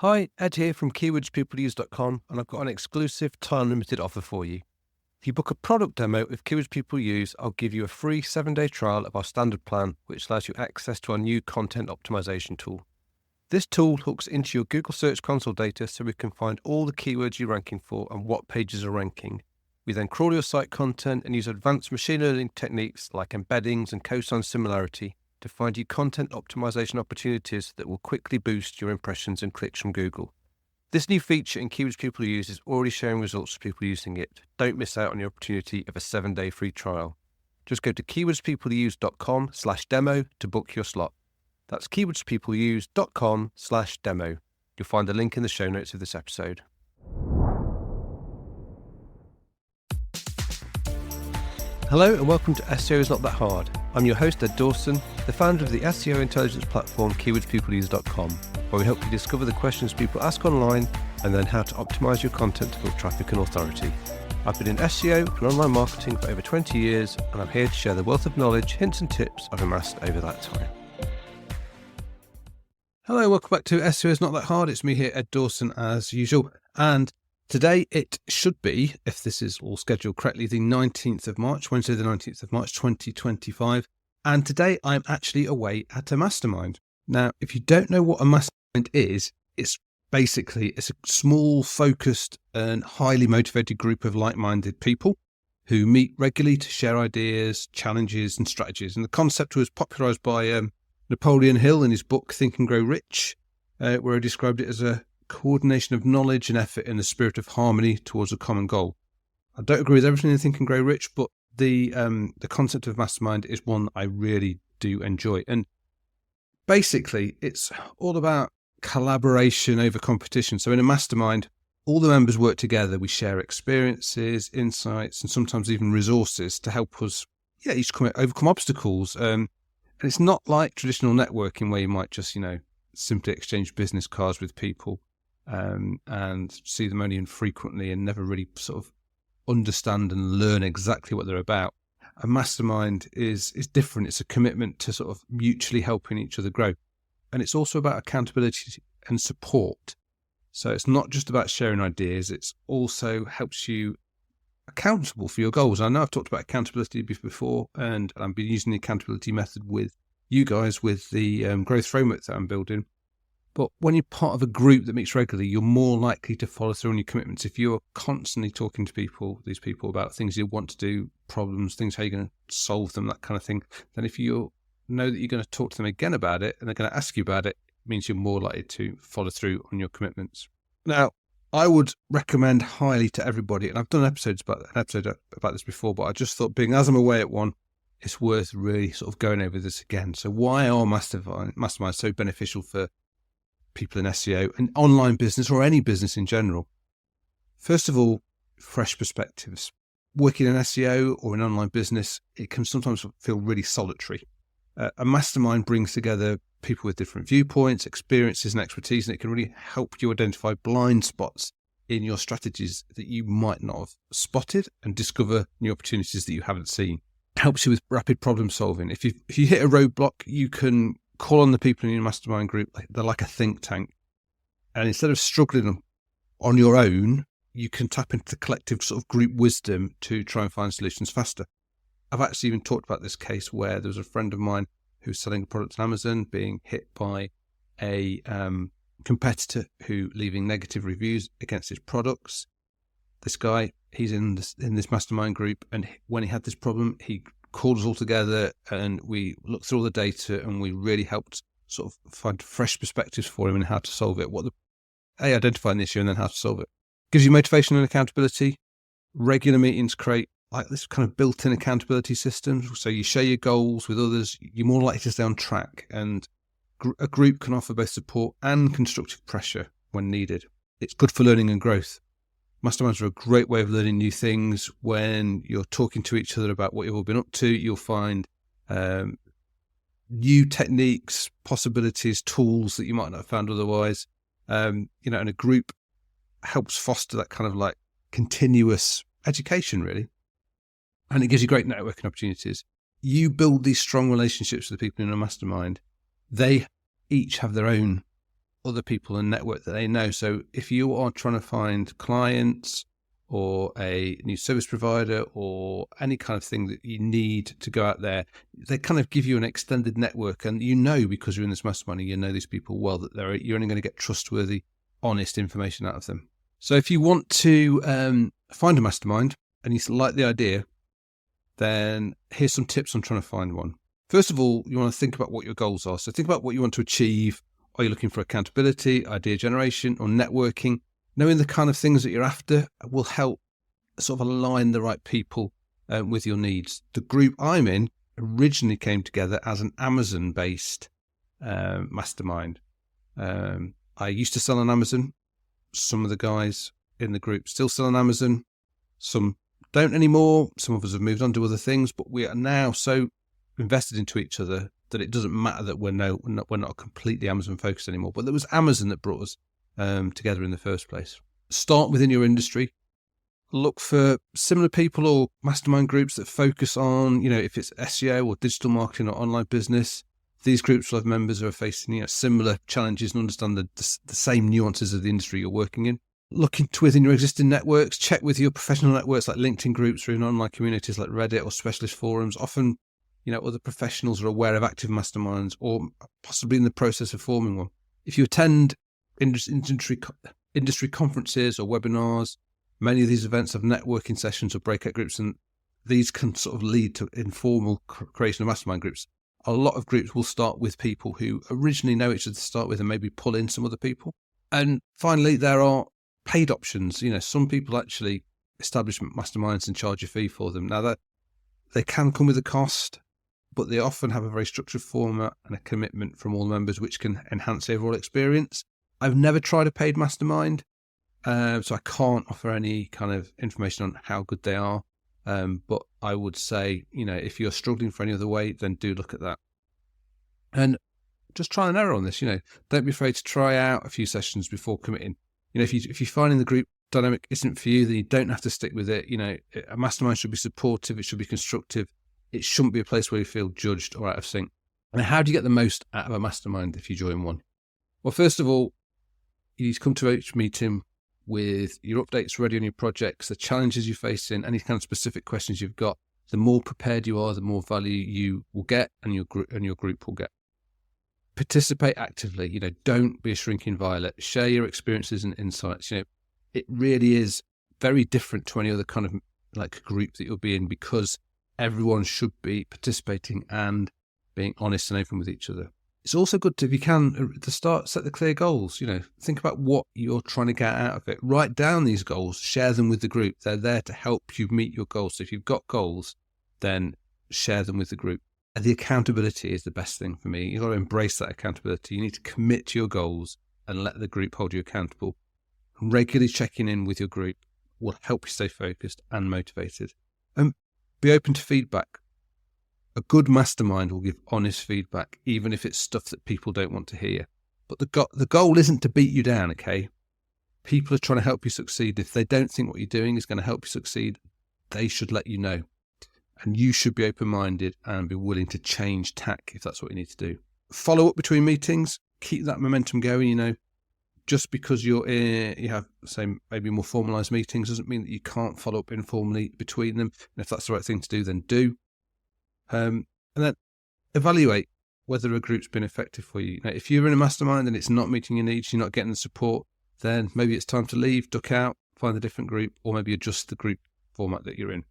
Hi, Ed here from keywordspeopleuse.com, and I've got an exclusive time-limited offer for you. If you book a product demo with Keywords People Use, I'll give you a free 7-day trial of our standard plan, which allows you access to our new content optimization tool. This tool hooks into your Google Search Console data so we can find all the keywords you're ranking for and what pages are ranking. We then crawl your site content and use advanced machine learning techniques like embeddings and cosine similarity to find you content optimization opportunities that will quickly boost your impressions and clicks from Google. This new feature in Keywords People Use is already showing results for people using it. Don't miss out on the opportunity of a 7-day free trial. Just go to keywordspeopleuse.com/demo to book your slot. That's keywordspeopleuse.com/demo. You'll find the link in the show notes of this episode. Hello and welcome to SEO is Not That Hard. I'm your host Ed Dawson, the founder of the SEO intelligence platform keywordspeopleuse.com, where we help you discover the questions people ask online and then how to optimize your content to build traffic and authority. I've been in SEO and online marketing for over 20 years, and I'm here to share the wealth of knowledge, hints and tips I've amassed over that time. Hello, welcome back to SEO is Not That Hard. It's me here, Ed Dawson, as usual. And today it should be, if this is all scheduled correctly, the 19th of March, Wednesday the 19th of March, 2025. And today I'm actually away at a mastermind. Now, if you don't know what a mastermind is, it's a small, focused and highly motivated group of like-minded people who meet regularly to share ideas, challenges and strategies. And the concept was popularized by Napoleon Hill in his book, Think and Grow Rich, where he described it as a coordination of knowledge and effort in the spirit of harmony towards a common goal. I don't agree with everything in Think and Grow Rich, but the concept of mastermind is one I really do enjoy. And basically, it's all about collaboration over competition. So in a mastermind, all the members work together. We share experiences, insights, and sometimes even resources to help us each overcome obstacles. And it's not like traditional networking where you might just, simply exchange business cards with people and see them only infrequently and never really sort of understand and learn exactly what they're about. A mastermind is different. It's a commitment to sort of mutually helping each other grow. And it's also about accountability and support. So it's not just about sharing ideas. It's also helps you accountable for your goals. I know I've talked about accountability before, and I've been using the accountability method with you guys with the growth framework that I'm building. But when you're part of a group that meets regularly, you're more likely to follow through on your commitments. If you're constantly talking to these people about things you want to do, problems, things, how you're going to solve them, that kind of thing, then if you know that you're going to talk to them again about it and they're going to ask you about it, it means you're more likely to follow through on your commitments. Now, I would recommend highly to everybody, and I've done an episode about this before, but I just thought, being as I'm away at one, it's worth really sort of going over this again. So why are masterminds so beneficial for people in SEO and online business or any business in general? First of all, fresh perspectives. Working in SEO or in online business, it can sometimes feel really solitary. A mastermind brings together people with different viewpoints, experiences and expertise, and it can really help you identify blind spots in your strategies that you might not have spotted and discover new opportunities that you haven't seen. It helps you with rapid problem solving. If you hit a roadblock, you can call on the people in your mastermind group. They're like a think tank. And instead of struggling on your own, you can tap into the collective sort of group wisdom to try and find solutions faster. I've actually even talked about this case where there was a friend of mine who's selling a product on Amazon being hit by a competitor who leaving negative reviews against his products. This guy, he's in this mastermind group, and when he had this problem, he called us all together and we looked through all the data and we really helped sort of find fresh perspectives for him and how to solve it. Identifying the issue and then how to solve it. Gives you motivation and accountability. Regular meetings create like this kind of built-in accountability system. So you share your goals with others, you're more likely to stay on track, and a group can offer both support and constructive pressure when needed. It's good for learning and growth. Masterminds are a great way of learning new things. When you're talking to each other about what you've all been up to, you'll find new techniques, possibilities, tools that you might not have found otherwise. And a group helps foster that kind of like continuous education, really. And it gives you great networking opportunities. You build these strong relationships with the people in a mastermind. They each have their own other people and network that they know. So if you are trying to find clients or a new service provider or any kind of thing that you need to go out there, they kind of give you an extended network, and because you're in this mastermind, you know these people well, that you're only going to get trustworthy, honest information out of them. So if you want to find a mastermind and you like the idea, then here's some tips on trying to find one. First of all, you want to think about what your goals are. So think about what you want to achieve. Are you looking for accountability, idea generation, or networking? Knowing the kind of things that you're after will help sort of align the right people with your needs. The group I'm in originally came together as an Amazon-based mastermind. I used to sell on Amazon. Some of the guys in the group still sell on Amazon. Some don't anymore. Some of us have moved on to other things, but we are now so invested into each other that it doesn't matter that we're not completely Amazon focused anymore. But there was Amazon that brought us together in the first place. Start within your industry. Look for similar people or mastermind groups that focus on, if it's SEO or digital marketing or online business. These groups will have members who are facing similar challenges and understand the same nuances of the industry you're working in. Look into within your existing networks. Check with your professional networks like LinkedIn groups or in online communities like Reddit or specialist forums. Often, other professionals are aware of active masterminds or possibly in the process of forming one. If you attend industry conferences or webinars, many of these events have networking sessions or breakout groups, and these can sort of lead to informal creation of mastermind groups. A lot of groups will start with people who originally know each other to start with and maybe pull in some other people. And finally, there are paid options. Some people actually establish masterminds and charge a fee for them. Now, that they can come with a cost, but they often have a very structured format and a commitment from all members, which can enhance the overall experience. I've never tried a paid mastermind, so I can't offer any kind of information on how good they are. But I would say, if you're struggling for any other way, then do look at that. And just try and error on this. Don't be afraid to try out a few sessions before committing. If you're finding the group dynamic isn't for you, then you don't have to stick with it. A mastermind should be supportive. It should be constructive. It shouldn't be a place where you feel judged or out of sync. And how do you get the most out of a mastermind if you join one? Well, first of all, you need to come to each meeting with your updates ready on your projects, the challenges you're facing, any kind of specific questions you've got. The more prepared you are, the more value you will get and your group will get. Participate actively. Don't be a shrinking violet. Share your experiences and insights. It really is very different to any other kind of like group that you'll be in, because everyone should be participating and being honest and open with each other. It's also good to, if you can, to start, set the clear goals. Think about what you're trying to get out of it. Write down these goals, share them with the group. They're there to help you meet your goals. So if you've got goals, then share them with the group. And the accountability is the best thing for me. You've got to embrace that accountability. You need to commit to your goals and let the group hold you accountable. Regularly checking in with your group will help you stay focused and motivated. And be open to feedback. A good mastermind will give honest feedback, even if it's stuff that people don't want to hear. But the goal isn't to beat you down, okay? People are trying to help you succeed. If they don't think what you're doing is going to help you succeed, they should let you know. And you should be open-minded and be willing to change tack if that's what you need to do. Follow up between meetings. Keep that momentum going. Just because you have, say, maybe more formalized meetings doesn't mean that you can't follow up informally between them. And if that's the right thing to do, then do. And then evaluate whether a group's been effective for you. If you're in a mastermind and it's not meeting your needs, you're not getting the support, then maybe it's time to leave, duck out, find a different group, or maybe adjust the group format that you're in.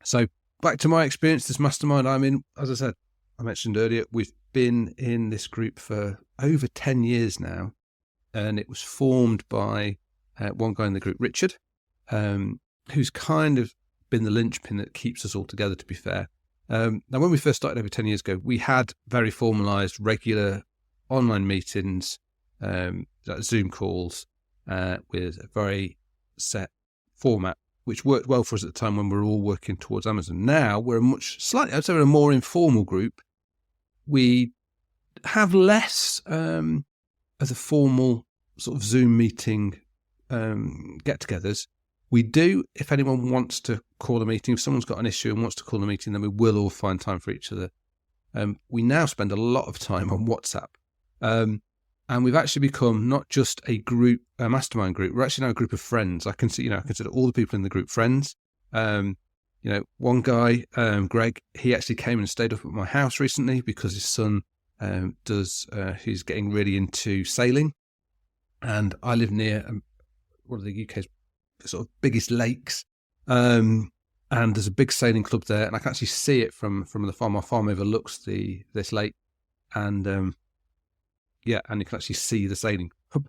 So back to my experience, this mastermind I'm in, as I said, I mentioned earlier, we've been in this group for over 10 years now. And it was formed by one guy in the group, Richard, who's kind of been the linchpin that keeps us all together, to be fair. Now, when we first started over 10 years ago, we had very formalized, regular online meetings, Zoom calls, with a very set format, which worked well for us at the time when we were all working towards Amazon. Now we're I'd say we're a more informal group. We have less of the formal sort of Zoom meeting get-togethers. We do, if anyone wants to call a meeting, if someone's got an issue and wants to call a meeting, then we will all find time for each other. We now spend a lot of time on WhatsApp. And we've actually become not just a group, a mastermind group. We're actually now a group of friends. I consider all the people in the group friends. One guy, Greg, he actually came and stayed up at my house recently because his son he's getting really into sailing. And I live near one of the UK's sort of biggest lakes. And there's a big sailing club there, and I can actually see it from the farm. Our farm overlooks this lake, and and you can actually see the sailing club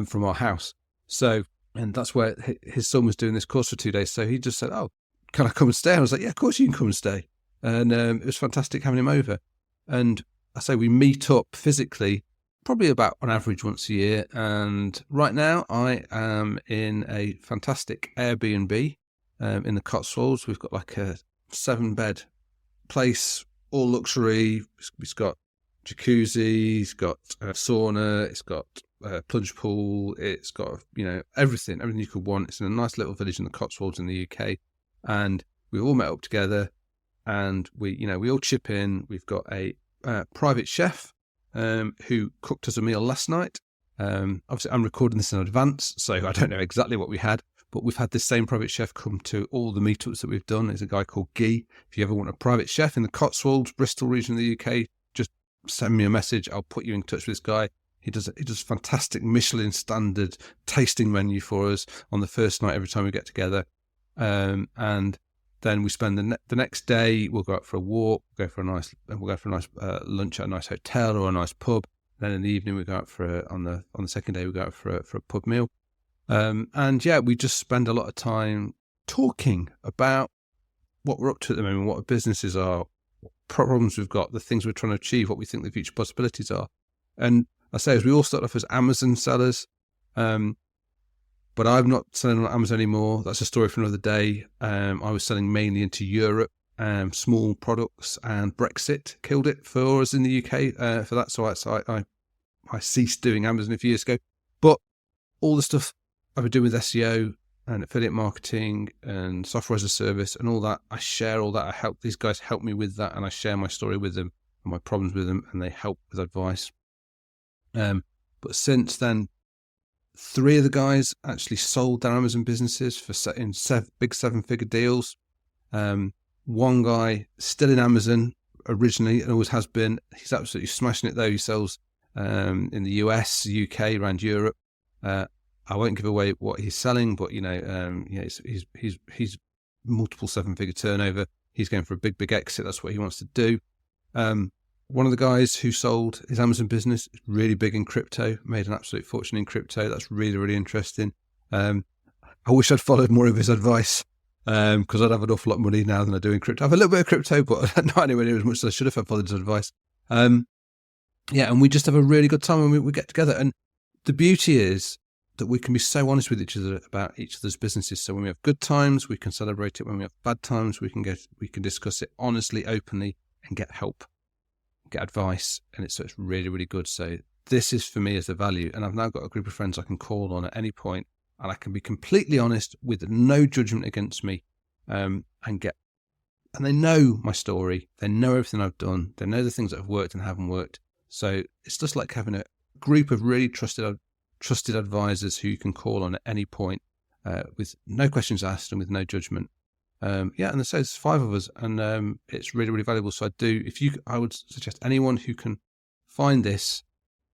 from our house. So, and that's where his son was doing this course for 2 days. So he just said, "Oh, can I come and stay?" And I was like, "Yeah, of course you can come and stay." And it was fantastic having him over. And I say we meet up physically probably about on average once a year. And right now I am in a fantastic Airbnb in the Cotswolds. We've got like a 7-bed place, all luxury. It's got jacuzzi, it's got a sauna, it's got a plunge pool, it's got everything you could want. It's in a nice little village in the Cotswolds in the UK, and we've all met up together, and we all chip in. We've got a private chef who cooked us a meal last night. Obviously I'm recording this in advance, so I don't know exactly what we had, but we've had this same private chef come to all the meetups that we've done. There's a guy called Guy. If you ever want a private chef in the Cotswolds, Bristol region of the UK, just send me a message. I'll put you in touch with this guy. He does fantastic Michelin standard tasting menu for us on the first night every time we get together. And then we spend the next day, we'll go out for a walk, we'll go for a nice lunch at a nice hotel or a nice pub. Then in the evening, we go out on the second day, we go out for a pub meal. We just spend a lot of time talking about what we're up to at the moment, what our businesses are, what problems we've got, the things we're trying to achieve, what we think the future possibilities are. And I say, as we all start off as Amazon sellers, but I'm not selling on Amazon anymore. That's a story for another day. I was selling mainly into Europe, small products, and Brexit killed it for us in the UK for that. So I ceased doing Amazon a few years ago. But all the stuff I've been doing with SEO and affiliate marketing and software as a service and all that, I share all that. These guys help me with that, and I share my story with them and my problems with them, and they help with advice. But since then, 3 of the guys actually sold their Amazon businesses for big 7-figure deals. One guy still in Amazon originally and always has been. He's absolutely smashing it though. He sells in the US, UK, around Europe. I won't give away what he's selling, but he's multiple 7-figure turnover. He's going for a big exit. That's what he wants to do. One of the guys who sold his Amazon business is really big in crypto, made an absolute fortune in crypto. That's really, really interesting. I wish I'd followed more of his advice because I'd have an awful lot of money now than I do in crypto. I have a little bit of crypto, but not anywhere near as much as I should have followed his advice. And we just have a really good time when we get together. And the beauty is that we can be so honest with each other about each other's businesses. So when we have good times, we can celebrate it. When we have bad times, we can discuss it honestly, openly, and get help. Get advice, and it's really, really good. So this is for me as a value, and I've now got a group of friends I can call on at any point, and I can be completely honest with no judgment against me, and they know my story, they know everything I've done, they know the things that have worked and haven't worked. So it's just like having a group of really trusted advisors who you can call on at any point with no questions asked and with no judgment. And there's 5 of us, and it's really, really valuable. So I would suggest anyone who can find this,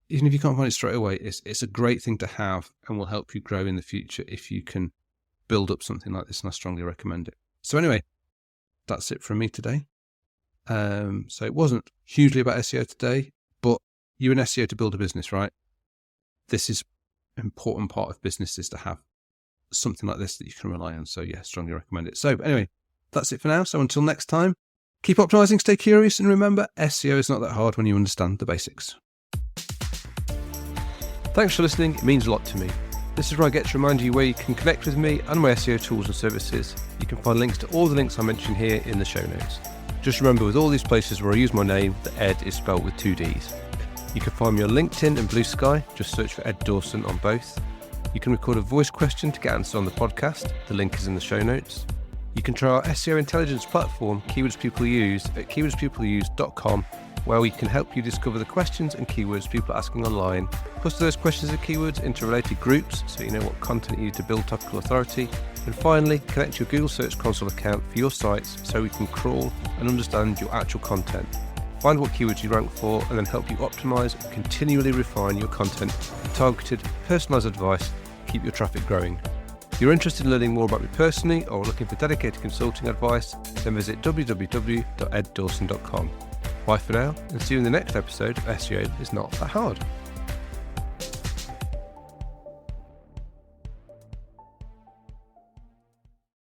even if you can't find it straight away, it's a great thing to have and will help you grow in the future if you can build up something like this, and I strongly recommend it. So anyway, that's it from me today. So it wasn't hugely about SEO today, but you're in SEO to build a business, right? This is an important part of business, is to have something like this that you can rely on. So yeah, strongly recommend it. So anyway, that's it for now. So until next time, keep optimizing, stay curious, and remember, SEO is not that hard when you understand the basics. Thanks for listening. It means a lot to me. This is where I get to remind you where you can connect with me and my SEO tools and services. You can find links to all the links I mentioned here in the show notes. Just remember, with all these places where I use my name, the Ed is spelled with 2 Ds. You can find me on LinkedIn and Blue Sky. Just search for Ed Dawson on both. You can record a voice question to get answered on the podcast. The link is in the show notes. You can try our SEO intelligence platform, Keywords People Use, at keywordspeopleuse.com, where we can help you discover the questions and keywords people are asking online, cluster those questions and keywords into related groups so you know what content you need to build topical authority, and finally, connect your Google Search Console account for your sites so we can crawl and understand your actual content. Find what keywords you rank for and then help you optimize and continually refine your content with targeted, personalized advice to keep your traffic growing. If you're interested in learning more about me personally or looking for dedicated consulting advice, then visit www.eddawson.com. Bye for now, and see you in the next episode of SEO is Not That Hard.